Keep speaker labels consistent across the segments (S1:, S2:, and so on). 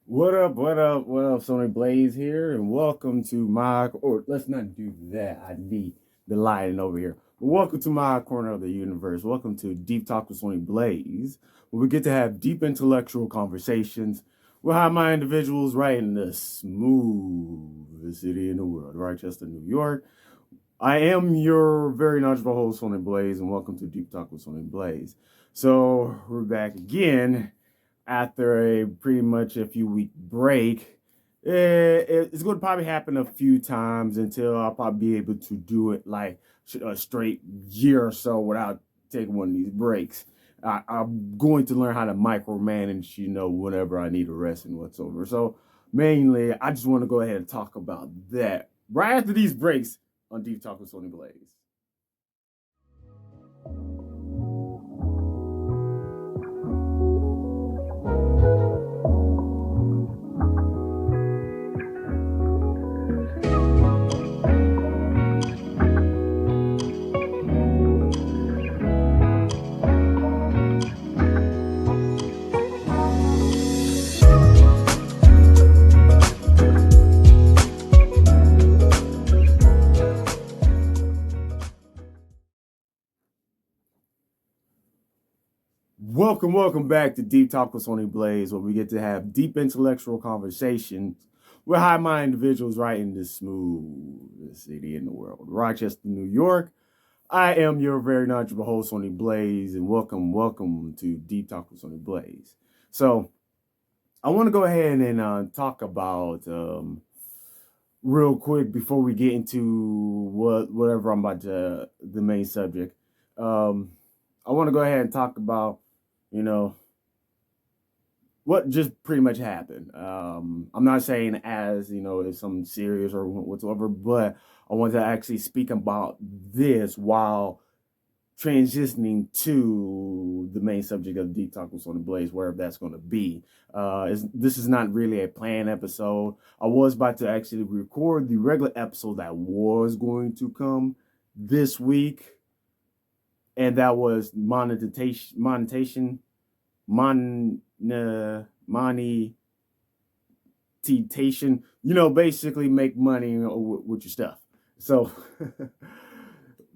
S1: What up, Sony Blaze here, and welcome to or let's not do that. I need the lighting over here. Welcome to my corner of the universe. Welcome to Deep Talk with Sony Blaze, where we get to have deep intellectual conversations with high-minded individuals right in the smoothest city in the world, Rochester, New York. I am your very knowledgeable host, Sony Blaze, and welcome to Deep Talk with Sony Blaze. So we're back again after a pretty much a few week break. It's going to probably happen a few times until I'll probably be able to do it like a straight year or so without taking one of these breaks. I'm going to learn how to micromanage, whenever I need a rest and whatsoever. So mainly, I just want to go ahead and talk about that right after these breaks on Deep Talk with Sony Blaze. Welcome back to Deep Talk with Sony Blaze, where we get to have deep intellectual conversations with high-minded individuals right in this smooth city in the world, Rochester, New York. I am your very knowledgeable host, Sony Blaze, and welcome to Deep Talk with Sony Blaze. So, I want to go ahead and talk about real quick before we get into whatever I'm about to the main subject. I want to go ahead and talk about what just pretty much happened. I'm not saying as it's something serious or whatsoever, but I want to actually speak about this while transitioning to the main subject of Deep Talk with on the Blaze, wherever that's going to be. This is not really a planned episode. I was about to actually record the regular episode that was going to come this week, and that was monetization, basically make money with your stuff. So,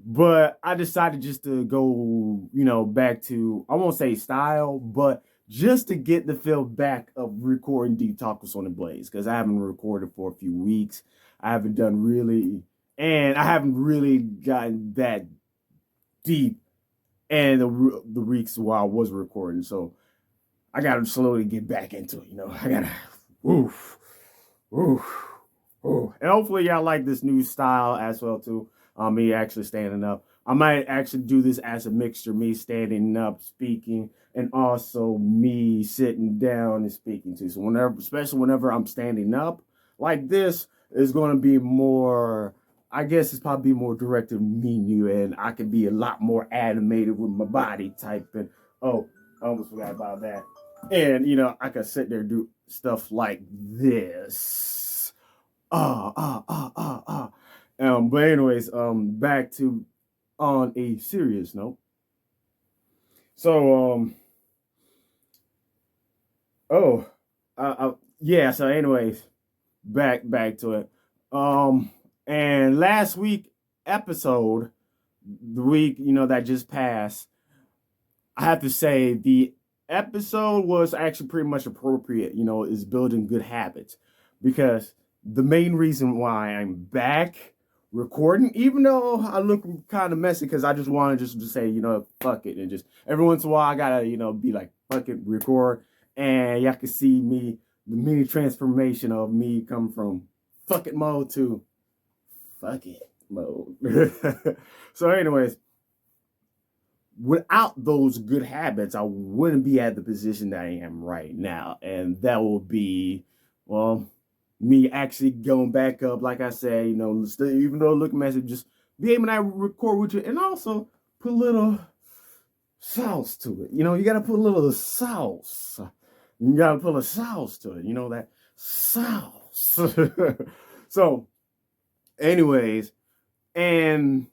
S1: but I decided just to go, back to, I won't say style, but just to get the feel back of recording Deep Talk with Sony Blaze, because I haven't recorded for a few weeks. I haven't really gotten that deep and the weeks while I was recording. So I gotta slowly get back into it. I gotta, woof, woof, woof. And hopefully y'all like this new style as well too. Me actually standing up. I might actually do this as a mixture, me standing up, speaking, and also me sitting down and speaking too. So especially whenever I'm standing up like this, is going to be more, I guess it's probably more directed to me and you, and I can be a lot more animated with my body type. And oh, I almost forgot about that. And I could sit there and do stuff like this. But anyways, back to on a serious note. So oh, yeah. So anyways, back to it. And last week episode, the week that just passed, I have to say the episode was actually pretty much appropriate. Is building good habits, because the main reason why I'm back recording, even though I look kind of messy, because I just wanted just to say, fuck it, and just every once in a while I gotta, be like, fuck it, record, and y'all can see me, the mini transformation of me come from fuck it mode to fuck it mode. So, anyways, without those good habits, I wouldn't be at the position that I am right now. And that will be, well, me actually going back up, like I said, even though looking messy, just be able to record with you and also put a little sauce to it. You got to put a little sauce. You got to put a sauce to it. That sauce. So, anyways, and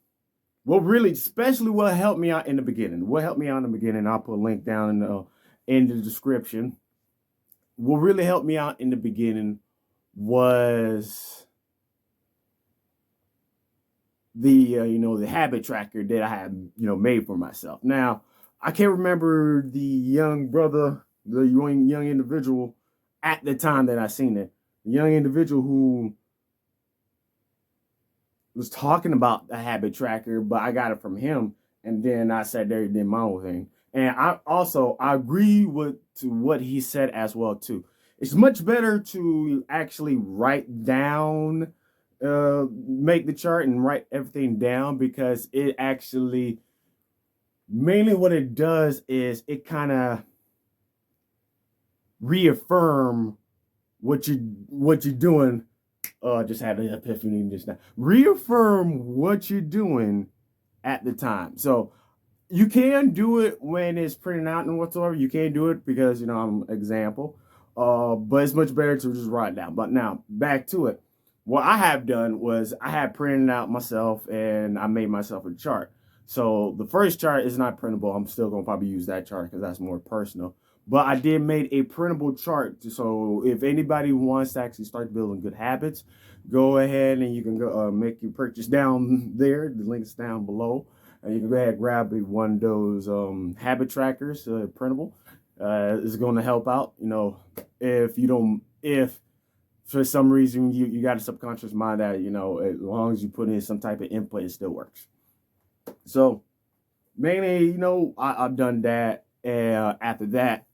S1: really, especially what helped me out in the beginning. What helped me out in the beginning, I'll put a link down in the description, what really helped me out in the beginning was the the habit tracker that I had made for myself. Now I can't remember the young brother, the young individual at the time that I seen it. The young individual who was talking about the habit tracker, but I got it from him, and then I sat there and did my own thing. And I agree with to what he said as well too. It's much better to actually write down, make the chart and write everything down, because it actually mainly what it does is it kind of reaffirm what you're doing. Just had an epiphany just now. Reaffirm what you're doing at the time. So you can do it when it's printed out and whatsoever. You can do it because I'm an example. But it's much better to just write it down. But now back to it. What I have done was I had printed out myself and I made myself a chart. So the first chart is not printable. I'm still gonna probably use that chart because that's more personal. But I did made a printable chart. So if anybody wants to actually start building good habits, go ahead and you can go make your purchase down there. The link's down below. And you can go ahead and grab one of those habit trackers, printable. It's going to help out. If for some reason you got a subconscious mind that as long as you put in some type of input, it still works. So mainly, I've done that, and after that,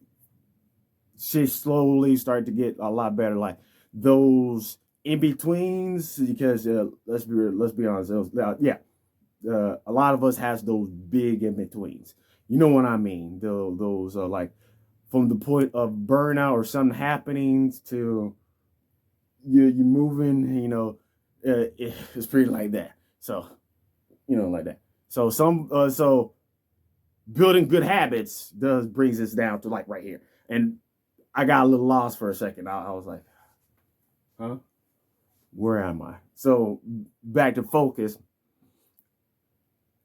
S1: shit slowly started to get a lot better. Like those in betweens, because let's be honest, yeah. A lot of us has those big in betweens. You know what I mean? Those like from the point of burnout or something happening to you moving. It's pretty like that. So like that. So so building good habits does brings us down to like right here. And I got a little lost for a second. I was like, huh? Where am I? So back to focus.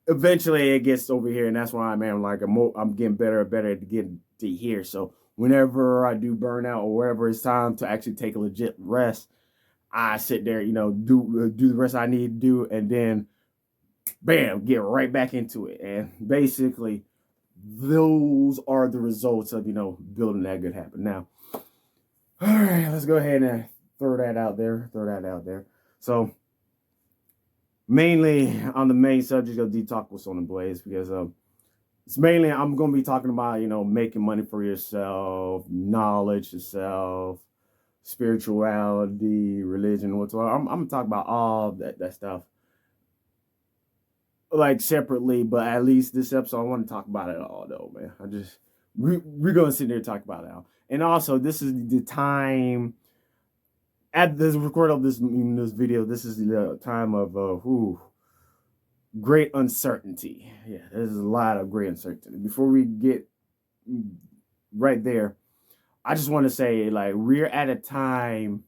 S1: Eventually it gets over here, and that's why I'm getting better and better at getting to here. So whenever I do burnout or wherever it's time to actually take a legit rest, I sit there, do the rest I need to do, and then bam, get right back into it. And basically, those are the results of building that good habit. Now, all right, let's go ahead and throw that out there. So mainly on the main subject of Deep Talk with Sony Blaze, because it's mainly I'm going to be talking about making money for yourself, knowledge yourself, spirituality, religion, whatsoever. I'm going to talk about all that stuff like separately, but at least this episode I want to talk about it all though, man. We're going to sit there and talk about it all. And also, this is the time at this record of this video. This is the time of great uncertainty. Yeah, there's a lot of great uncertainty. Before we get right there, I just want to say, like, we're at a time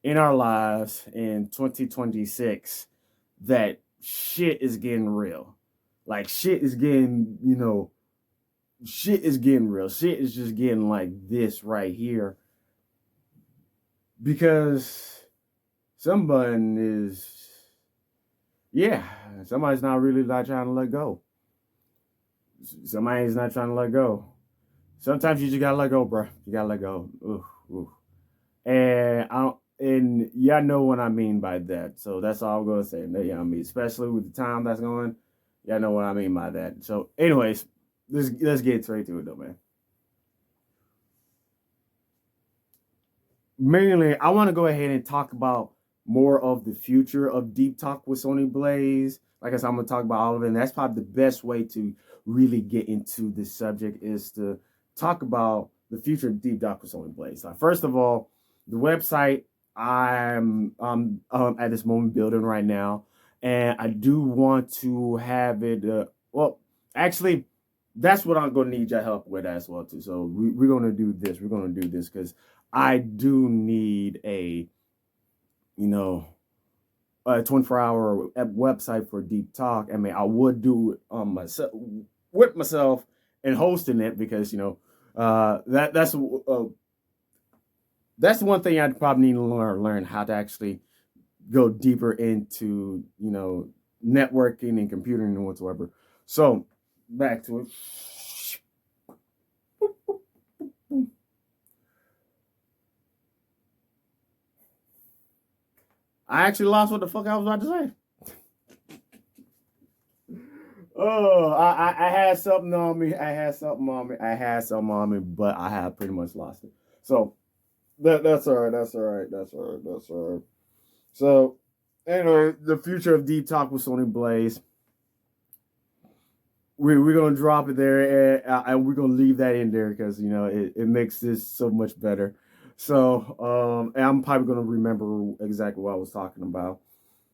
S1: in our lives in 2026 that shit is getting real. Like, shit is getting real. Shit is just getting like this right here. Because somebody's not really not trying to let go. Somebody's not trying to let go. Sometimes you just gotta let go, bro. You gotta let go. Ooh. And y'all know what I mean by that. So that's all I'm gonna say. Yeah, I mean, especially with the time that's going, y'all know what I mean by that. So, anyways, let's get straight to it though, man. Mainly, I want to go ahead and talk about more of the future of Deep Talk with Sony Blaze. Like I said, I'm gonna talk about all of it, and that's probably the best way to really get into this subject is to talk about the future of Deep Talk with Sony Blaze. First of all, the website I'm at this moment building right now, and I do want to have it. Well, actually, that's what I'm going to need your help with as well too. So we're going to do this. We're going to do this because I do need a 24-hour website for Deep Talk. I mean, I would do it myself with myself and hosting it because That's one thing I probably need to learn how to actually go deeper into, networking and computing and whatsoever. So back to it. I actually lost what the fuck I was about to say. Oh, I had something on me. But I have pretty much lost it. So that's all right. That's all right. So anyway, the future of Deep Talk with Sony Blaze. We're gonna drop it there, and we're gonna leave that in there because it makes this so much better. So and I'm probably gonna remember exactly what I was talking about.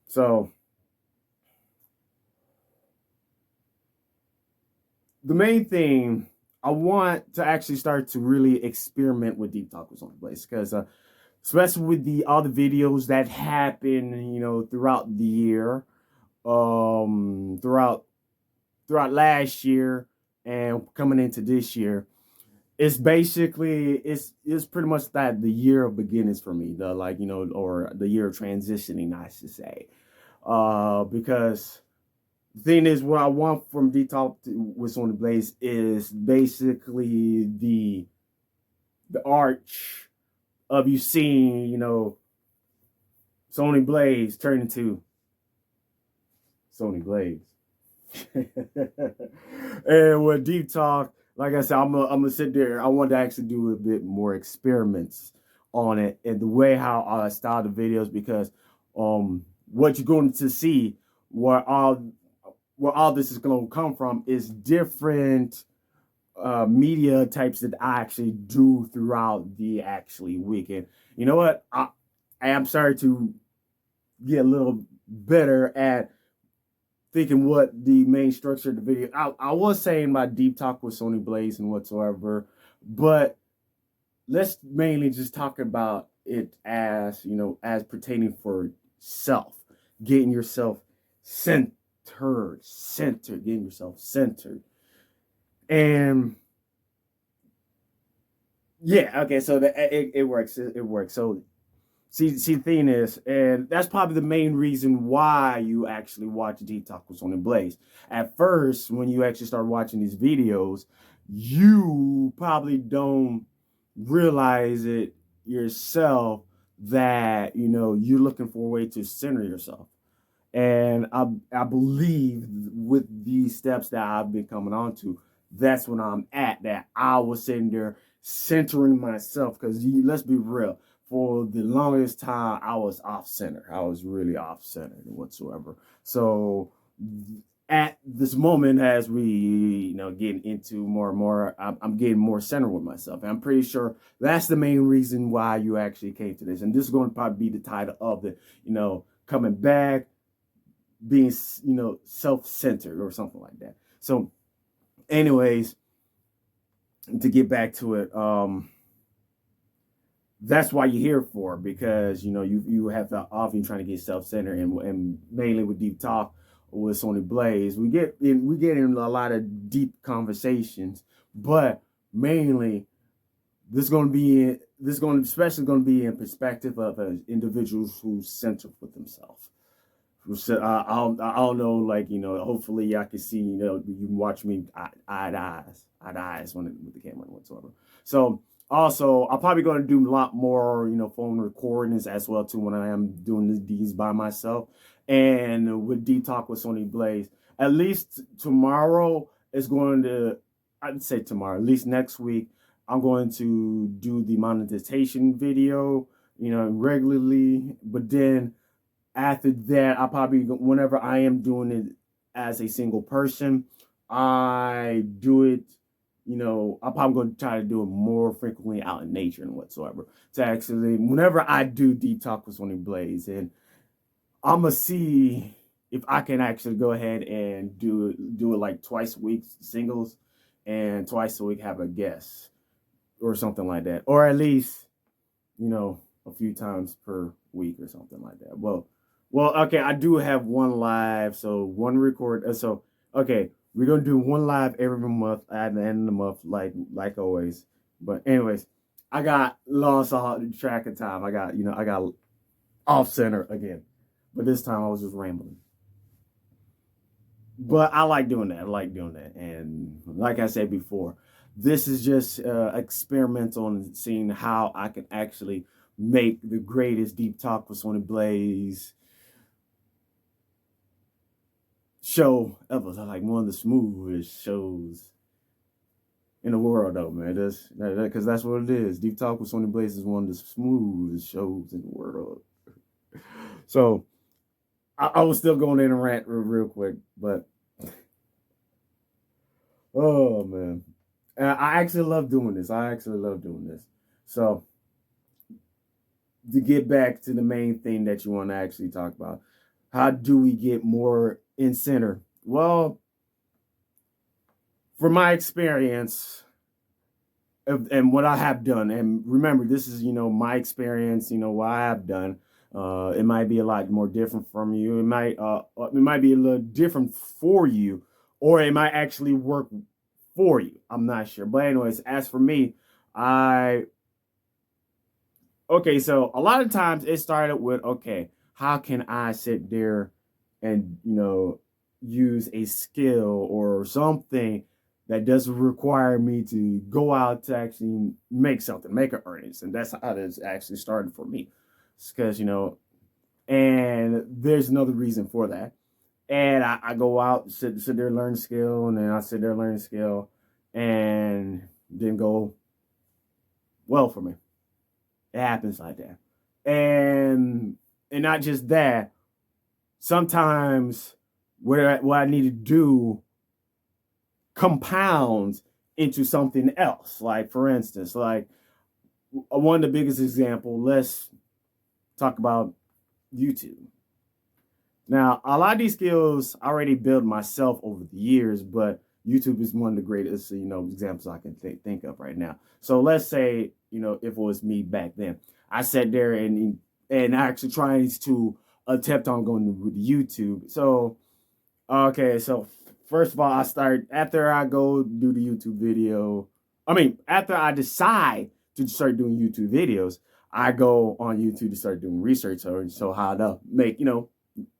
S1: So the main thing I want to actually start to really experiment with Deep Talk with Sony Blaze because especially with the all the videos that happen, throughout the year, throughout last year and coming into this year, it's pretty much that the year of beginnings for me, the or the year of transitioning, I should say, because the thing is, what I want from Detox with Sony Blaze is basically the arch of you seeing, Sony Blaze turn into Sony Blaze. And with Deep Talk, like I said, I'm gonna sit there. I want to actually do a bit more experiments on it and the way how I style the videos because what you're going to see where all this is going to come from is different media types that I actually do throughout the actually weekend. You know what? I am sorry to get a little better at thinking what the main structure of the video. I was saying my Deep Talk with Sony Blaze and whatsoever, but let's mainly just talk about it as as pertaining for self, getting yourself getting yourself centered, and yeah, okay, so it works. It works. So see, the thing is, and that's probably the main reason why you actually watch Deep Talk with Sony Blaze. At first, when you actually start watching these videos, you probably don't realize it yourself that you're looking for a way to center yourself. And I believe with these steps that I've been coming on to, that's when I'm at. That I was sitting there centering myself because let's be real. For the longest time, I was off center. I was really off center whatsoever. So at this moment, as we getting into more and more, I'm getting more centered with myself. And I'm pretty sure that's the main reason why you actually came to this. And this is going to probably be the title of the coming back, being self-centered or something like that. So anyways, to get back to it, that's why you're here for, because you have to often trying to get self-centered, and mainly with Deep Talk with Sony Blaze, we get in a lot of deep conversations, but mainly especially going to be in perspective of individuals who center with themselves. I don't know, hopefully y'all can see, you can watch me eye to eyes with the camera and whatsoever. So also, I'm probably going to do a lot more, phone recordings as well too when I am doing these by myself. And with Deep Talk with Sony Blaze, at least tomorrow is going to, I'd say tomorrow, at least next week, I'm going to do the monetization video, regularly. But then after that, I probably, whenever I am doing it as a single person, I do it, I'm probably going to try to do it more frequently out in nature and whatsoever. To actually, whenever I do Deep Talk with Sony Blaze, and I'm going to see if I can actually go ahead and do it like twice a week, singles, and twice a week have a guest or something like that. Or at least, a few times per week or something like that. Well, okay, I do have one live, so one record. So, okay, We're gonna do one live every month at the end of the month, like always. But anyways, I got lost all track of time. I got off center again. But this time I was just rambling. But I like doing that. I like doing that. And like I said before, this is just experimental and seeing how I can actually make the greatest Deep Talk with Sony Blaze show ever. Like one of the smoothest shows in the world, though, man. Because that's what it is. Deep Talk with Sony Blaze is one of the smoothest shows in the world. So I was still going in and rant real quick, but oh man, I actually love doing this. I actually love doing this. So to get back to the main thing that you want to actually talk about, how do we get more in center? Well, from my experience and what I have done, and remember, this is my experience. What I have done. It might be a lot more different from you. It might be a little different for you, or it might actually work for you. I'm not sure. But anyways, as for me, I okay, so a lot of times it started with, okay, how can I sit there and use a skill or something that doesn't require me to go out to actually make something, make an earnings. And that's how this actually started for me. Because and there's another reason for that. And I go out, sit there, learn skill, and then I sit there, learn skill, and didn't go well for me. It happens like that. And not just that, sometimes what I need to do compounds into something else. Like for instance, like one of the biggest example, let's talk about YouTube. Now, a lot of these skills I already built myself over the years, but YouTube is one of the greatest, examples I can think of right now. So let's say, if it was me back then, I sat there and actually trying to attempt on going with YouTube. So, okay, so first of all, I start after I go do the YouTube video. I mean, after I decide to start doing YouTube videos, I go on YouTube to start doing research or so how to make, YouTube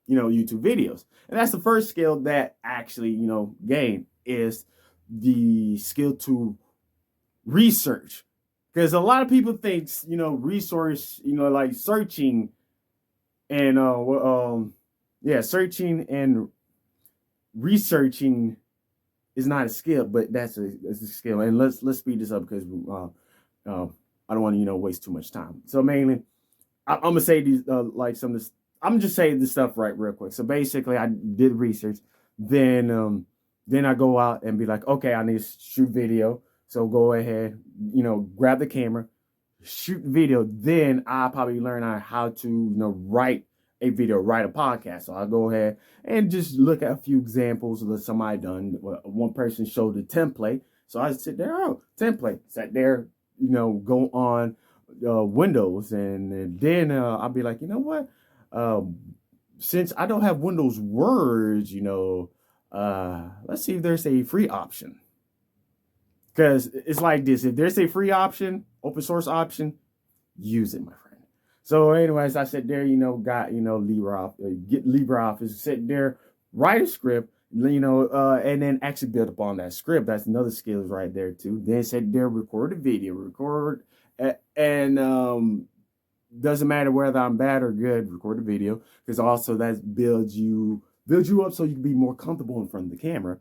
S1: videos. And that's the first skill that actually, gain is the skill to research. Because a lot of people think, resource, like searching and searching and researching is not a skill, but that's a skill. And let's speed this up because I don't want to waste too much time. So mainly, I'm gonna say these like some of this. I'm just saying this stuff right real quick. So basically, I did research, then I go out and be like, okay, I need to shoot video. So go ahead, grab the camera, shoot video. Then I probably learn how to write a video, write a podcast. So I'll go ahead and just look at a few examples that somebody done. One person showed a template. So I sit there, oh, template, sat there, go on Windows, and then I'll be like, you know what? Since I don't have Windows Words, let's see if there's a free option. Because it's like this: if there's a free option, open source option, use it, my friend. So, anyways, I sit there, got get LibreOffice, sit there, write a script, and then actually build upon that script. That's another skill right there too. Then sit there, record a video, and doesn't matter whether I'm bad or good, record a video because also that builds you up so you can be more comfortable in front of the camera.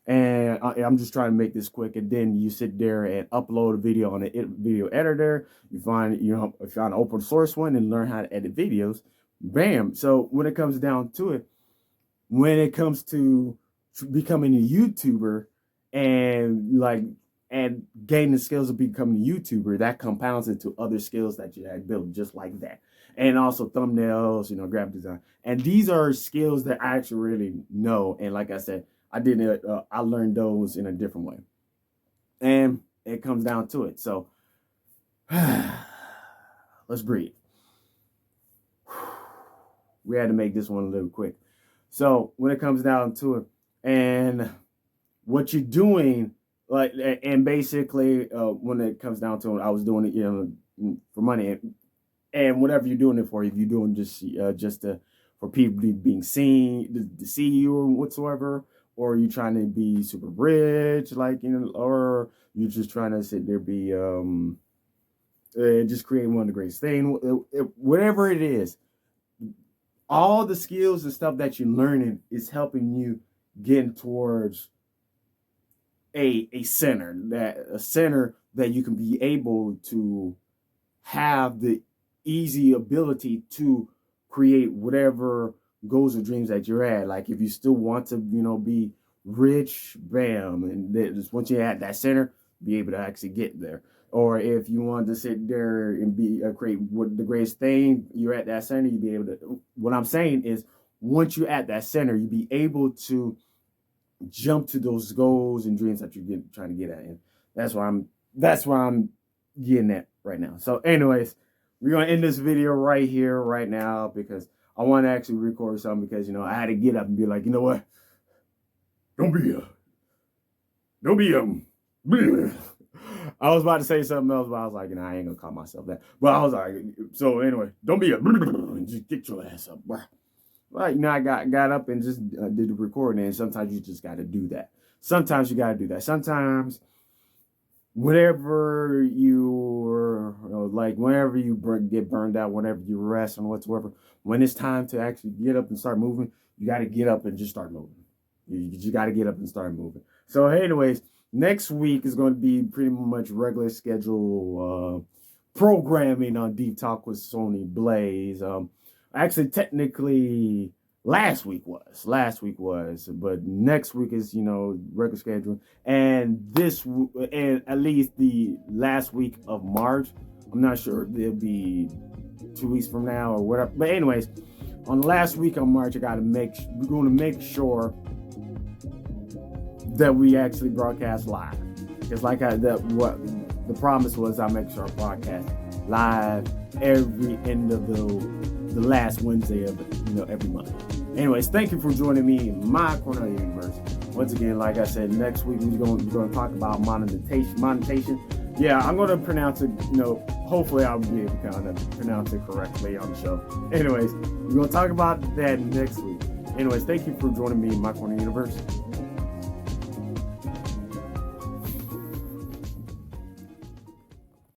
S1: And I'm just trying to make this quick. And then you sit there and upload a video on a video editor. You find an open source one and learn how to edit videos. Bam. So when it comes down to it, when it comes to becoming a YouTuber and gaining the skills of becoming a YouTuber, that compounds into other skills that you had built just like that. And also thumbnails, graphic design. And these are skills that I actually really know. And like I said, I learned those in a different way. And it comes down to it. So let's breathe. We had to make this one a little quick. So when it comes down to it, and what you're doing, like, and basically, when it comes down to it, I was doing it, for money, and whatever you're doing it for, if you're doing just for people being seen, to see you or whatsoever, or you trying to be super rich, like, or you're just trying to sit there be just create one of the greatest things, whatever it is, all the skills and stuff that you're learning is helping you get towards a center that you can be able to have the easy ability to create whatever goals or dreams that you're at. Like, if you still want to, be rich, bam, and just once you're at that center, be able to actually get there. Or if you want to sit there and be create what the greatest thing, you're at that center, you be able to. What I'm saying is, once you're at that center, you be able to jump to those goals and dreams that you're trying to get at. And that's why I'm getting at right now. So anyways, we're going to end this video right here, right now, because I want to actually record something, because, I had to get up and be like, you know what? Don't be I was about to say something else, but I was like, I ain't going to call myself that. But I was like, so anyway, don't be just get your ass up, bro. Right, I got up and just did the recording, and sometimes you just got to do that. Sometimes you got to do that. Sometimes, whenever whenever you get burned out, whenever you rest and whatsoever, when it's time to actually get up and start moving, you got to get up and just start moving. You got to get up and start moving. So, anyways, next week is going to be pretty much regular schedule programming on Deep Talk with Sony Blaze. Actually, technically, last week was, but next week is, regular schedule, and at least the last week of March. I'm not sure, it'll be 2 weeks from now or whatever. But anyways, on the last week of March, we're going to make sure that we actually broadcast live. Because what the promise was, I'll make sure I broadcast live every end of the last Wednesday of every month. Anyways, thank you for joining me in my corner of the universe. Once again, like I said, next week we're going to talk about monetization. Yeah, I'm going to pronounce it, hopefully I'll be able to pronounce it correctly on the show. Anyways, we're going to talk about that next week. Anyways, thank you for joining me in my corner of the universe.